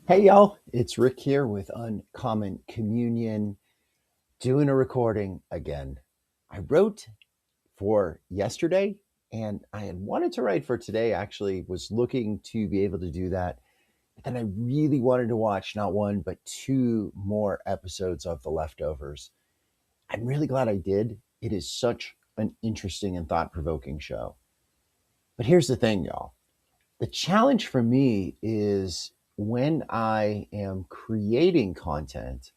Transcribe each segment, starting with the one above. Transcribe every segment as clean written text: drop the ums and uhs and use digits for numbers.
Hey y'all, it's Rick here with Uncommon Communion, doing a recording again. I wrote for yesterday and I had wanted to write for today, actually, was looking to be able to do that. But then I really wanted to watch not one, but two more episodes of The Leftovers. I'm really glad I did. It is such an interesting and thought provoking show. But here's the thing, y'all. The challenge for me is when I am creating content,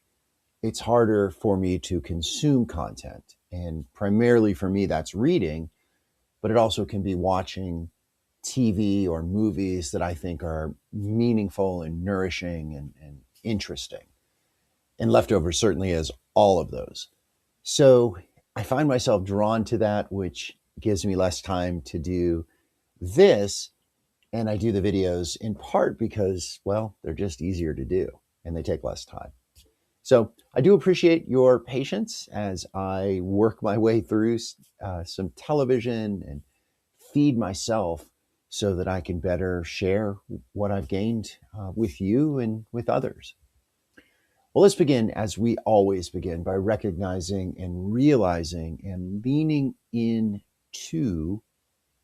it's harder for me to consume content. And primarily for me, that's reading, but it also can be watching TV or movies that I think are meaningful and nourishing and interesting. And Leftovers certainly is all of those. So I find myself drawn to that, which gives me less time to do this. And I do the videos in part because, well, they're just easier to do and they take less time. So I do appreciate your patience as I work my way through some television and feed myself so that I can better share what I've gained with you and with others. Well, let's begin as we always begin by recognizing and realizing and leaning into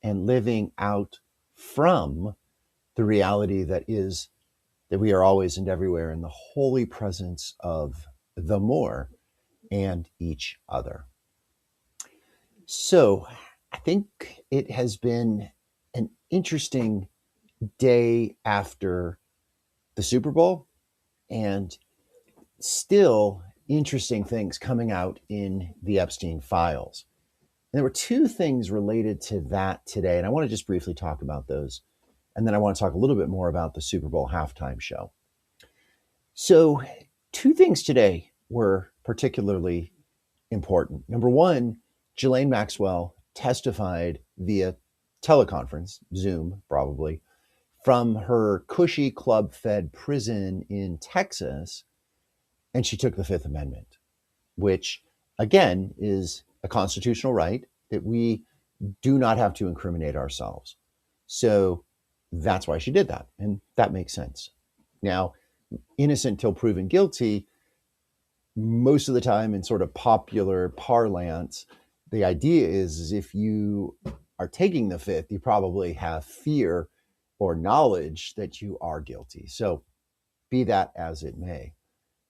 and living out from the reality that is that we are always and everywhere in the holy presence of the more and each other. So I think it has been an interesting day after the Super Bowl and still interesting things coming out in the Epstein files. And there were two things related to that today, and I want to just briefly talk about those. And then I want to talk a little bit more about the Super Bowl halftime show. So, two things today were particularly important. Number one, Ghislaine Maxwell testified via teleconference, Zoom probably, from her cushy club fed prison in Texas, and she took the Fifth Amendment, which again is a constitutional right that we do not have to incriminate ourselves. So that's why she did that. And that makes sense. Now, innocent till proven guilty, most of the time in sort of popular parlance, the idea is if you are taking the fifth, you probably have fear or knowledge that you are guilty. So be that as it may.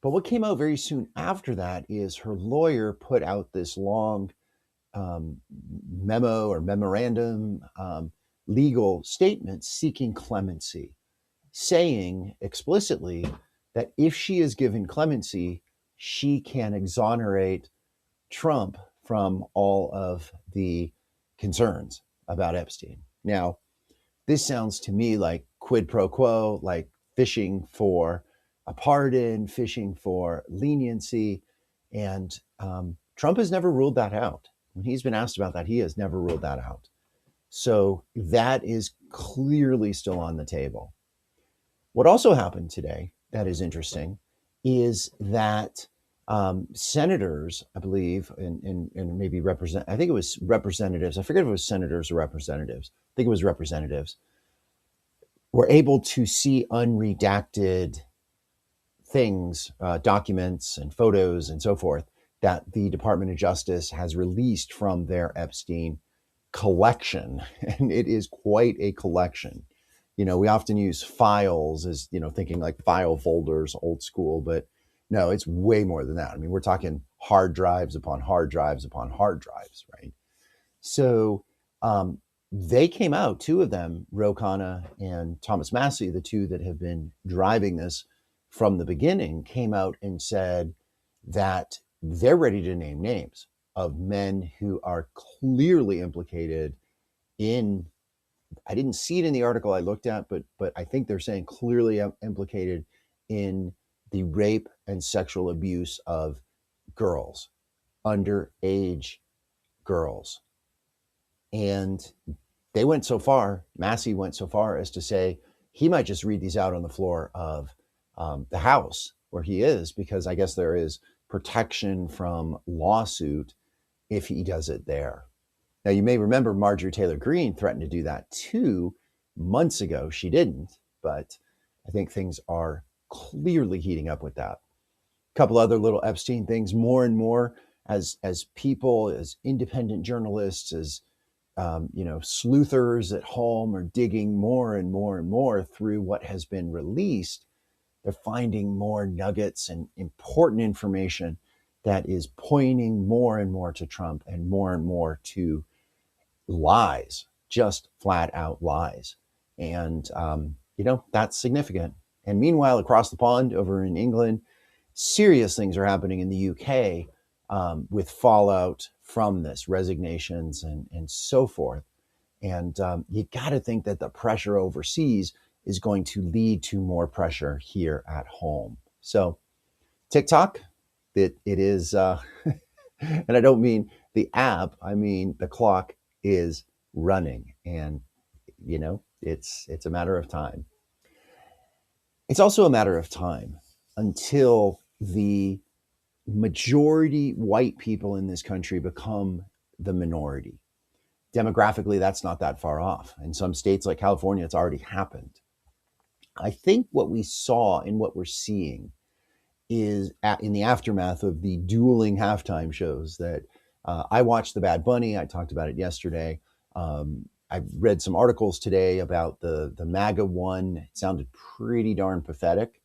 But what came out very soon after that is her lawyer put out this long memo or memorandum, legal statement seeking clemency, saying explicitly that if she is given clemency, she can exonerate Trump from all of the concerns about Epstein. Now, this sounds to me like quid pro quo, like fishing for a pardon, fishing for leniency. And Trump has never ruled that out. When he's been asked about that, he has never ruled that out. So that is clearly still on the table. What also happened today that is interesting is that senators, I believe, and maybe I think it was representatives, I forget if it was senators or representatives, I think it was representatives, were able to see unredacted things, documents and photos and so forth that the Department of Justice has released from their Epstein collection. And it is quite a collection. You know, we often use files as, thinking like file folders, old school, but no, it's way more than that. I mean, we're talking hard drives upon hard drives upon hard drives, right? So they came out, two of them, Ro Khanna and Thomas Massie, the two that have been driving this from the beginning, came out and said that they're ready to name names of men who are clearly implicated in, I didn't see it in the article I looked at, but I think they're saying clearly implicated in the rape and sexual abuse of girls, underage girls. And they went so far, Massey went so far as to say he might just read these out on the floor of the House where he is, because I guess there is protection from lawsuit if he does it there. Now, you may remember Marjorie Taylor Greene threatened to do that 2 months ago. She didn't, but I think things are clearly heating up with that. A couple other little Epstein things, more and more as people, as independent journalists, as sleuthers at home are digging more and more and more through what has been released. They're finding more nuggets and important information that is pointing more and more to Trump and more to lies, just flat out lies. And, that's significant. And meanwhile, across the pond over in England, serious things are happening in the UK with fallout from this, resignations and so forth. And you got to think that the pressure overseas is going to lead to more pressure here at home. So, TikTok, it is, and I don't mean the app, I mean the clock is running, and it's a matter of time. It's also a matter of time until the majority white people in this country become the minority. Demographically, that's not that far off. In some states like California, it's already happened. I think what we saw and what we're seeing is in the aftermath of the dueling halftime shows that I watched the Bad Bunny. I talked about it yesterday. I read some articles today about the MAGA one. It sounded pretty darn pathetic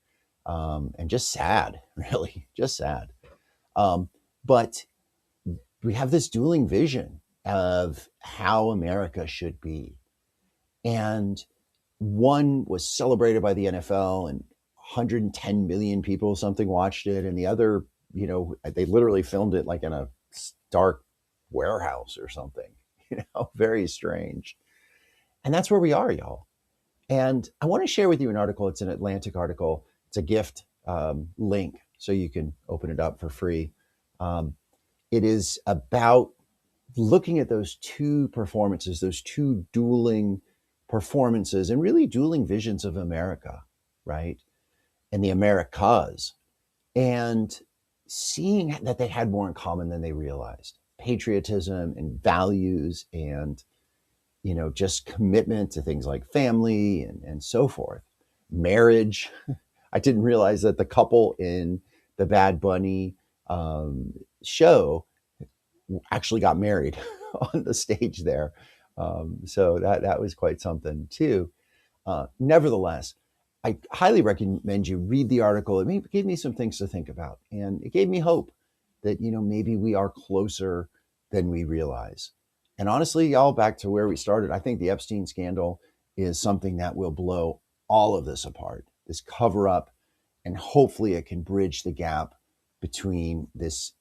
and just sad, really, just sad. But we have this dueling vision of how America should be. And one was celebrated by the NFL and 110 million people, something watched it. And the other, they literally filmed it like in a dark warehouse or something, very strange. And that's where we are, y'all. And I want to share with you an article. It's an Atlantic article. It's a gift link, so you can open it up for free. It is about looking at those two performances, those two dueling performances, and really dueling visions of America, right? And the Americas, and seeing that they had more in common than they realized. Patriotism and values and, just commitment to things like family and so forth. Marriage. I didn't realize that the couple in the Bad Bunny show actually got married on the stage there. So that was quite something too. Nevertheless, I highly recommend you read the article. It gave me some things to think about, and it gave me hope that maybe we are closer than we realize. And honestly, y'all, back to where we started, I think the Epstein scandal is something that will blow all of this apart, this cover up, and hopefully it can bridge the gap between this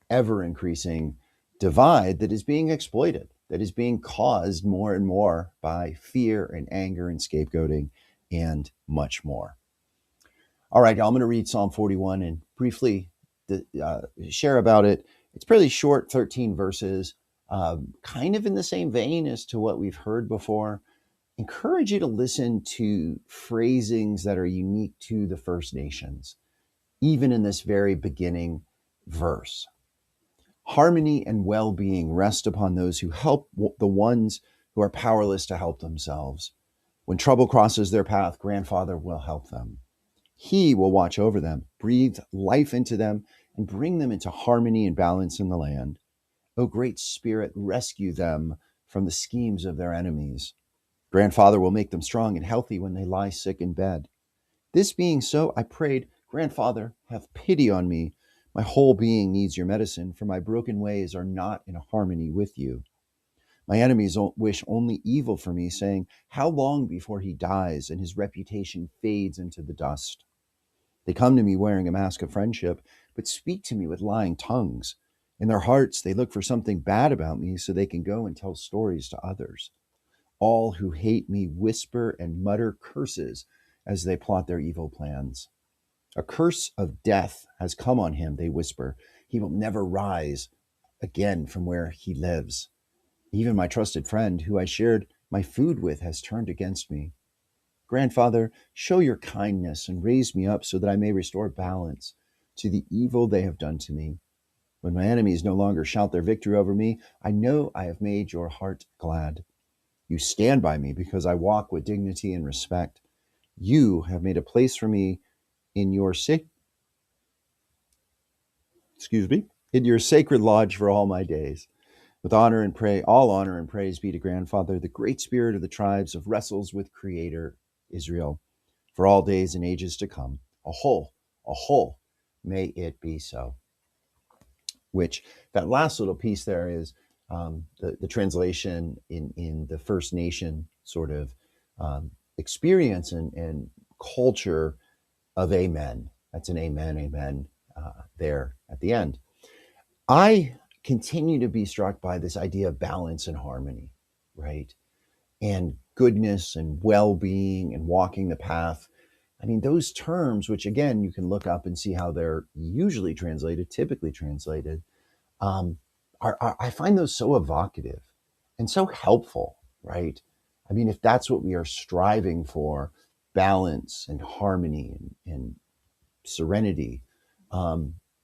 ever increasing divide that is being exploited, that is being caused more and more by fear and anger and scapegoating and much more. All right, y'all, I'm going to read Psalm 41 and briefly share about it. It's pretty short, 13 verses, kind of in the same vein as to what we've heard before. Encourage you to listen to phrasings that are unique to the First Nations, even in this very beginning verse. Harmony and well-being rest upon those who help the ones who are powerless to help themselves. When trouble crosses their path, Grandfather will help them. He will watch over them, breathe life into them, and bring them into harmony and balance in the land. O Great Spirit, rescue them from the schemes of their enemies. Grandfather will make them strong and healthy when they lie sick in bed. This being so, I prayed, Grandfather, have pity on me. My whole being needs your medicine, for my broken ways are not in harmony with you. My enemies wish only evil for me, saying, how long before he dies and his reputation fades into the dust? They come to me wearing a mask of friendship, but speak to me with lying tongues. In their hearts, they look for something bad about me so they can go and tell stories to others. All who hate me whisper and mutter curses as they plot their evil plans. A curse of death has come on him, they whisper. He will never rise again from where he lives. Even my trusted friend, who I shared my food with, has turned against me. Grandfather, show your kindness and raise me up so that I may restore balance to the evil they have done to me. When my enemies no longer shout their victory over me, I know I have made your heart glad. You stand by me because I walk with dignity and respect. You have made a place for me in your in your sacred lodge for all my days. With all honor and praise be to Grandfather, the great spirit of the tribes of wrestles with Creator Israel, for all days and ages to come. A whole, may it be so. Which that last little piece there is the translation in the First Nation sort of experience and culture of amen. That's an amen, amen there at the end. I continue to be struck by this idea of balance and harmony, right? And goodness and well being and walking the path. I mean, those terms, which again, you can look up and see how they're usually translated, typically translated, um, I find those so evocative and so helpful, right? I mean, if that's what we are striving for, balance and harmony and serenity,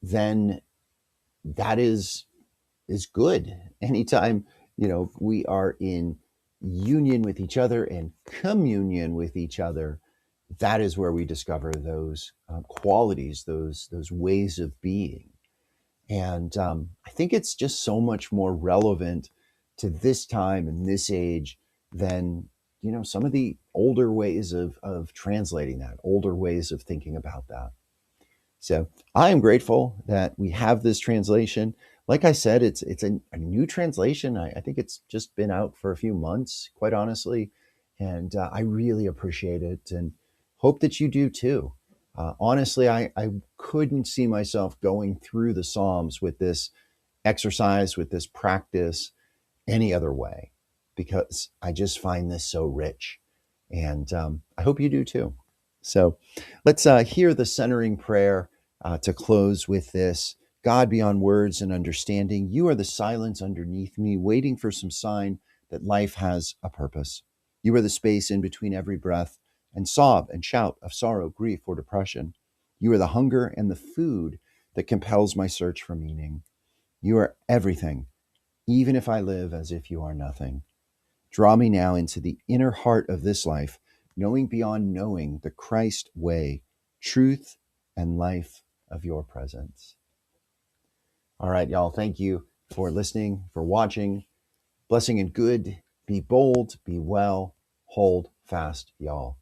then that is good. Anytime, we are in union with each other and communion with each other, that is where we discover those qualities, those ways of being. And I think it's just so much more relevant to this time and this age than some of the older ways of translating that, older ways of thinking about that. So I am grateful that we have this translation. Like I said, it's a new translation. I think it's just been out for a few months, quite honestly, and I really appreciate it and hope that you do too. Honestly, I couldn't see myself going through the Psalms with this exercise, with this practice, any other way, because I just find this so rich, and I hope you do too. So let's hear the centering prayer to close with this. God, beyond words and understanding, you are the silence underneath me, waiting for some sign that life has a purpose. You are the space in between every breath and sob and shout of sorrow, grief, or depression. You are the hunger and the food that compels my search for meaning. You are everything, even if I live as if you are nothing. Draw me now into the inner heart of this life, knowing beyond knowing the Christ way, truth and life of your presence. All right, y'all. Thank you for listening, for watching. Blessing and good. Be bold, be well, hold fast, y'all.